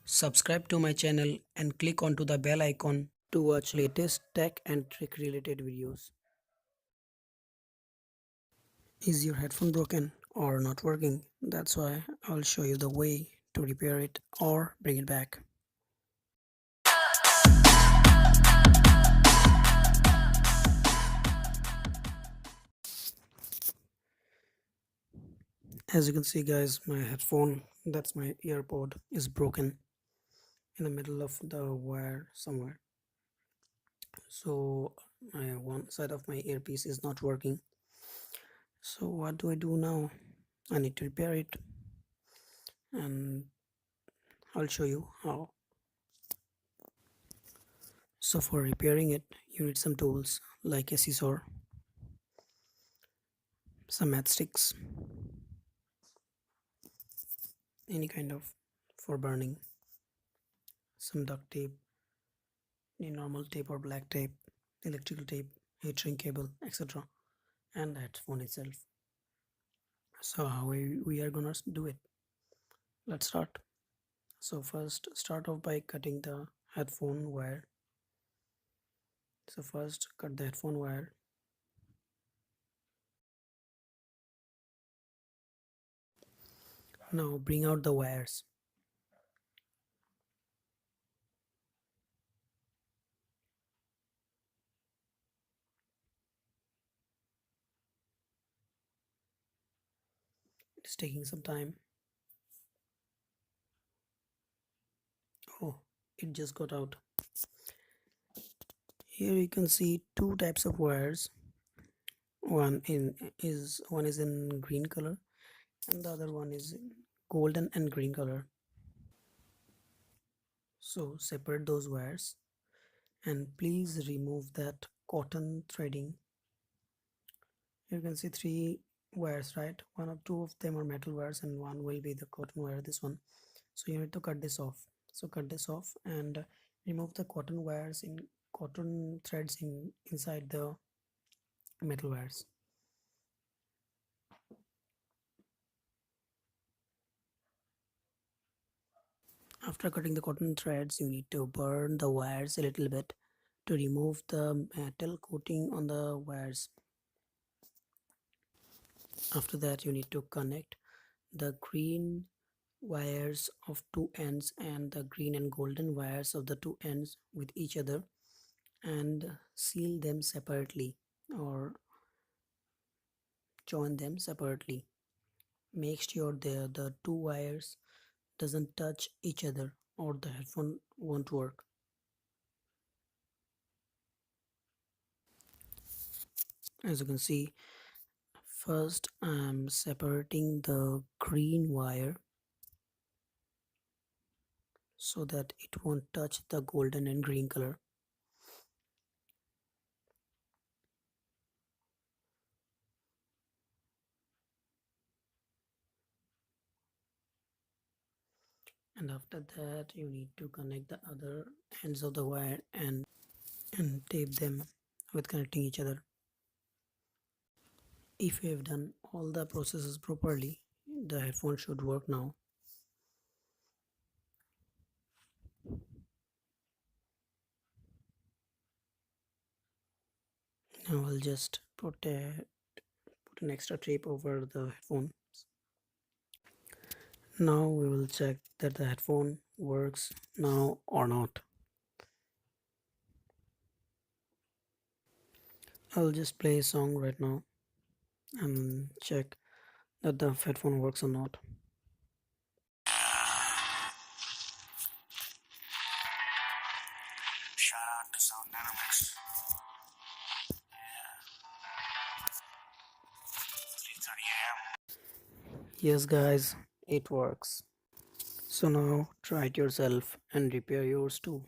Subscribe to my channel and click onto the bell icon to watch latest tech and trick related videos. Is your headphone broken or not working? That's why I'll show you the way to repair it or bring it back. As you can see guys, my headphone, that's my earpod, is broken in the middle of the wire somewhere. So my one side of my earpiece is not working. So what do I do now? I need to repair it and I'll show you how. So for repairing it, you need some tools like a scissor, some matchsticks, any kind of for burning, some duct tape, any normal tape or black tape, electrical tape, heat shrink cable, etc. and the headphone itself. So how we are gonna do it? Let's start. So first start off by cutting the headphone wire. So first cut the headphone wire. Now bring out the wires. It's taking some time. Oh, it just got out. Here you can see two types of wires. One is in green color and the other one is in golden and green color. So separate those wires and please remove that cotton threading. You can see three wires, right? Two of them are metal wires and one will be the cotton wire, this one. So you need to cut this off. So cut this off and remove the cotton wires in cotton threads inside the metal wires. After cutting the cotton threads, you need to burn the wires a little bit to remove the metal coating on the wires. After that, you need to connect the green wires of two ends and the green and golden wires of the two ends with each other and seal them separately or join them separately. Make sure the two wires doesn't touch each other or the headphone won't work. As you can see, first I'm separating the green wire so that it won't touch the golden and green color. And after that you need to connect the other ends of the wire and tape them with connecting each other. If you have done all the processes properly, the headphone should work now. Now I'll just put an extra tape over the headphone. Now we will check that the headphone works now or not. I'll just play a song right now and check that the headphone works or not. Shout out to Sound Dynamics. Yeah. 3:30 a.m. Yes guys, it works. So now try it yourself and repair yours too.